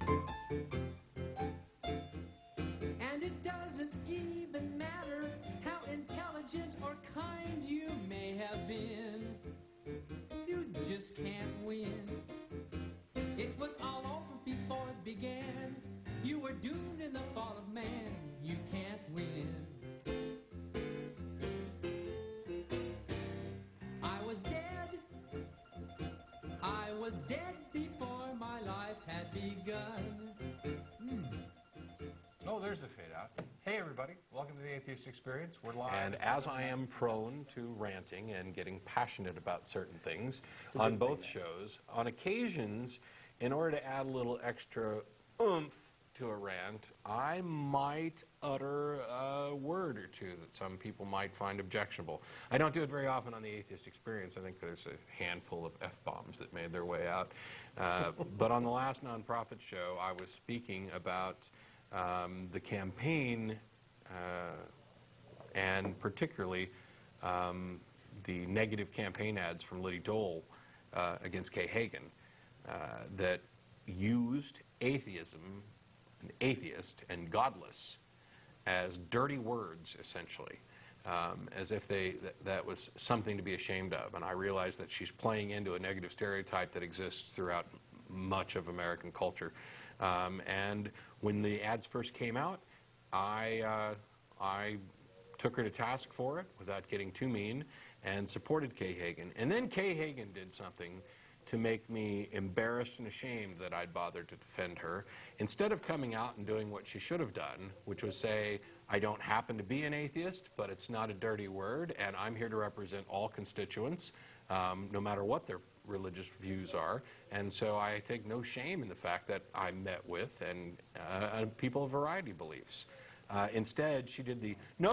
And it doesn't even matter how intelligent or kind you may have been. You just can't win. It was all over before it began. You were doomed in the fall of man. You can't win. I was dead. I was dead before my life had begun. Oh, there's the fade out. Hey, everybody. Welcome to the Atheist Experience. We're live. And as I am prone to ranting and getting passionate about certain things on both shows, on occasions, in order to add a little extra oomph to a rant, I might utter a word or two that some people might find objectionable. I don't do it very often on the Atheist Experience. I think there's a handful of F-bombs that made their way out. But on the last nonprofit show, I was speaking about the campaign and particularly the negative campaign ads from Liddy Dole against Kay Hagan that used atheism, and atheist, and godless as dirty words, essentially, as if that was something to be ashamed of. And I realized that she's playing into a negative stereotype that exists throughout much of American culture. And when the ads first came out, I took her to task for it without getting too mean and supported Kay Hagan. And then Kay Hagan did something to make me embarrassed and ashamed that I'd bothered to defend her. Instead of coming out and doing what she should have done, which was say, I don't happen to be an atheist, but it's not a dirty word, and I'm here to represent all constituents, no matter what their religious views are. And so I take no shame in the fact that I met with people of a variety of beliefs. Instead, she did the, no,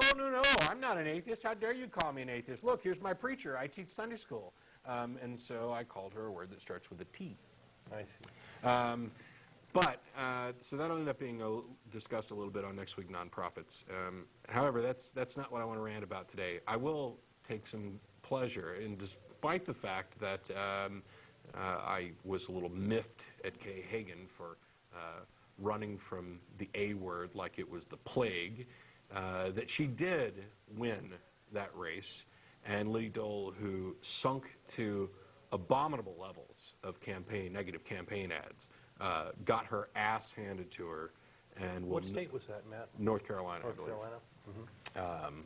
I'm not an atheist. How dare you call me an atheist? Look, here's my preacher. I teach Sunday school. And so I called her a word that starts with a T. I see. So that'll end up being discussed a little bit on next week Nonprofits. However, that's not what I want to rant about today. I will take some pleasure in, despite the fact that I was a little miffed at Kay Hagan for running from the A word like it was the plague, that she did win that race. And Liddy Dole, who sunk to abominable levels of negative campaign ads, got her ass handed to her. And what state was that, Matt? North Carolina, North I believe. Carolina? Mm-hmm.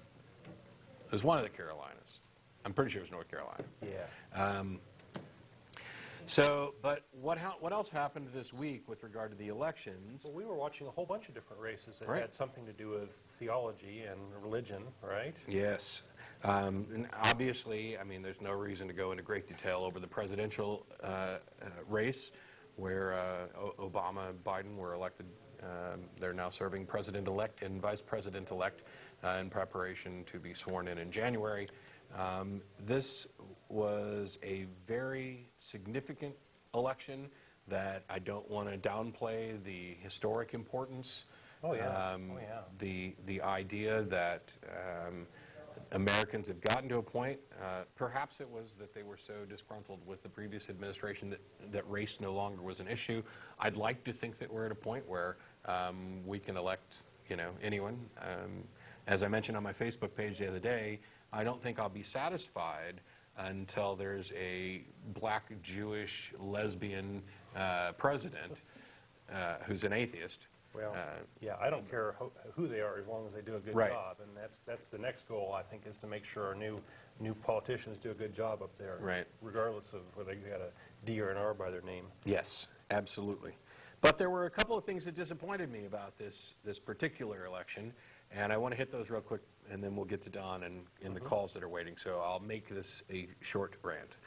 It was one of the Carolinas. I'm pretty sure it was North Carolina. Yeah. But what else happened this week with regard to the elections? Well, we were watching a whole bunch of different races that Right. had something to do with theology and religion, right? Yes. And obviously, I mean, there's no reason to go into great detail over the presidential race where Obama and Biden were elected. They're now serving president-elect and vice president-elect in preparation to be sworn in January. This was a very significant election that I don't want to downplay the historic importance. Oh, yeah. The idea that Americans have gotten to a point, perhaps it was that they were so disgruntled with the previous administration that race no longer was an issue. I'd like to think that we're at a point where we can elect, anyone. As I mentioned on my Facebook page the other day, I don't think I'll be satisfied until there's a black, Jewish, lesbian president who's an atheist. Well, yeah, I don't care who they are as long as they do a good Right. job, and that's the next goal, I think, is to make sure our new politicians do a good job up there, Right. regardless of whether they got a D or an R by their name. Yes, absolutely. But there were a couple of things that disappointed me about this particular election, and I want to hit those real quick, and then we'll get to Don and the calls that are waiting. So I'll make this a short rant.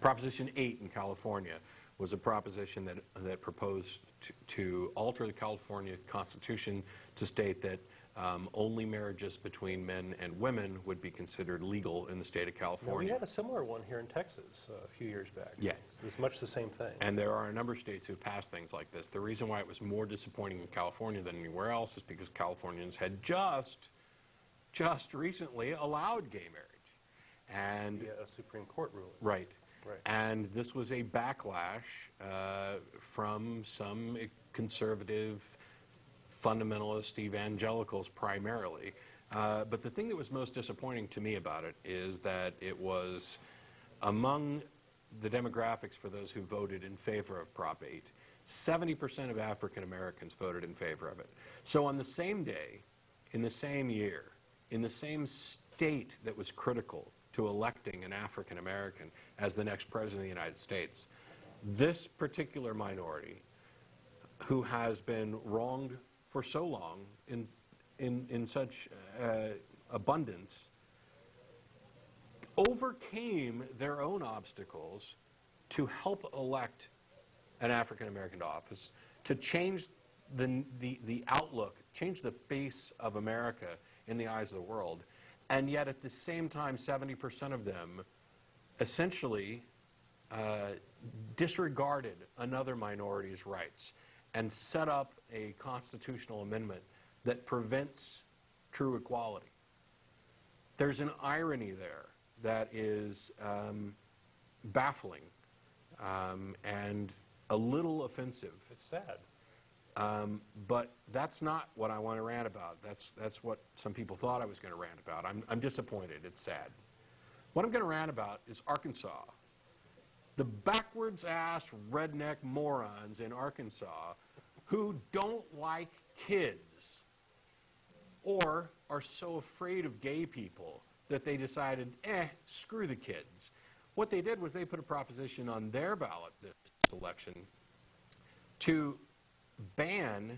Proposition 8 in California was a proposition that proposed to alter the California Constitution to state that only marriages between men and women would be considered legal in the state of Now, California. we had a similar one here in Texas a few years back. Yeah. It was much the same thing. And there are a number of states who have passed things like this. The reason why it was more disappointing in California than anywhere else is because Californians had just recently allowed gay marriage. And a Supreme Court ruling. right. Right. And this was a backlash from some conservative, fundamentalist evangelicals primarily. But the thing that was most disappointing to me about it is that it was among the demographics for those who voted in favor of Prop 8, 70% of African Americans voted in favor of it. So on the same day, in the same year, in the same state that was critical to electing an African American as the next president of the United States, this particular minority, who has been wronged for so long in such abundance, overcame their own obstacles to help elect an African American to office, to change the outlook, change the face of America in the eyes of the world. And yet at the same time, 70% of them essentially disregarded another minority's rights and set up a constitutional amendment that prevents true equality. There's an irony there that is baffling and a little offensive. It's sad. But that's not what I want to rant about. That's what some people thought I was going to rant about. I'm disappointed. It's sad. What I'm going to rant about is Arkansas. The backwards-ass redneck morons in Arkansas who don't like kids or are so afraid of gay people that they decided, screw the kids. What they did was they put a proposition on their ballot this election to ban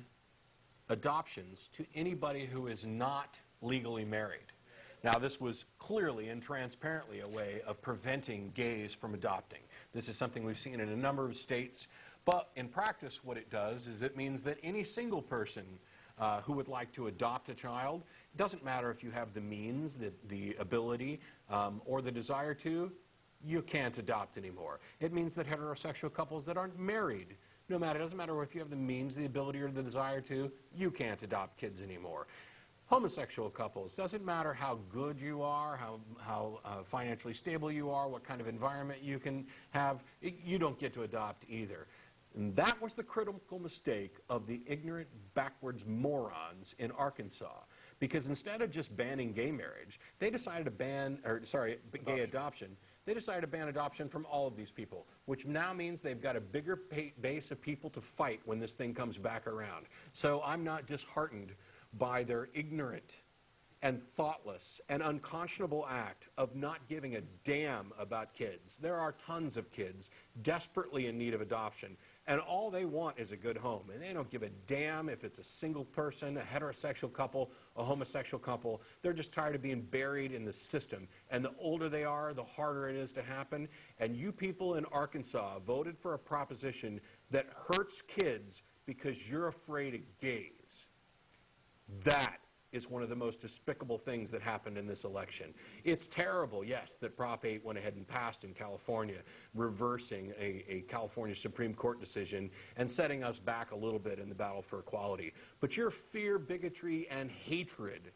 adoptions to anybody who is not legally married. Now, this was clearly and transparently a way of preventing gays from adopting. This is something we've seen in a number of states, but in practice what it does is it means that any single person who would like to adopt a child, it doesn't matter if you have the means, the ability, or the desire to, you can't adopt anymore. It means that heterosexual couples that aren't married, it doesn't matter if you have the means, the ability, or the desire to, you can't adopt kids anymore. Homosexual couples, doesn't matter how good you are, how financially stable you are, what kind of environment you can have, you don't get to adopt either. And that was the critical mistake of the ignorant, backwards morons in Arkansas. Because instead of just banning gay marriage, they decided to ban, gay adoption. They decided to ban adoption from all of these people, which now means they've got a bigger base of people to fight when this thing comes back around. So I'm not disheartened by their ignorant and thoughtless and unconscionable act of not giving a damn about kids. There are tons of kids desperately in need of adoption, and all they want is a good home. And they don't give a damn if it's a single person, a heterosexual couple, a homosexual couple. They're just tired of being buried in the system. And the older they are, the harder it is to happen. And you people in Arkansas voted for a proposition that hurts kids because you're afraid of gays. That is one of the most despicable things that happened in this election. It's terrible, yes, that Prop 8 went ahead and passed in California, reversing a California Supreme Court decision and setting us back a little bit in the battle for equality. But your fear, bigotry, and hatred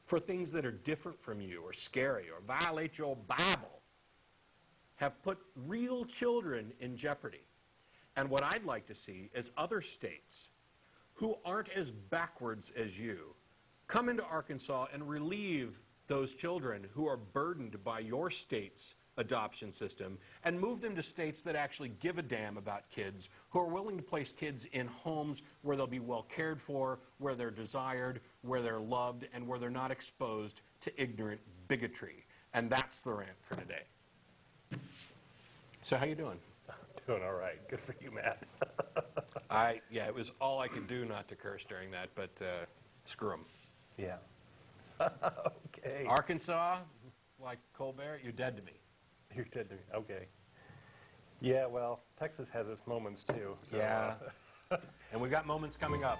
for things that are different from you or scary or violate your Bible have put real children in jeopardy. And what I'd like to see is other states who aren't as backwards as you come into Arkansas and relieve those children who are burdened by your state's adoption system and move them to states that actually give a damn about kids, who are willing to place kids in homes where they'll be well cared for, where they're desired, where they're loved, and where they're not exposed to ignorant bigotry. And that's the rant for today. So how you doing? Doing all right. Good for you, Matt. Yeah, it was all I could do not to curse during that, but screw them. Yeah. Okay. Arkansas, like Colbert, you're dead to me. You're dead to me. Okay. Yeah, well, Texas has its moments too. So, yeah. And we've got moments coming up.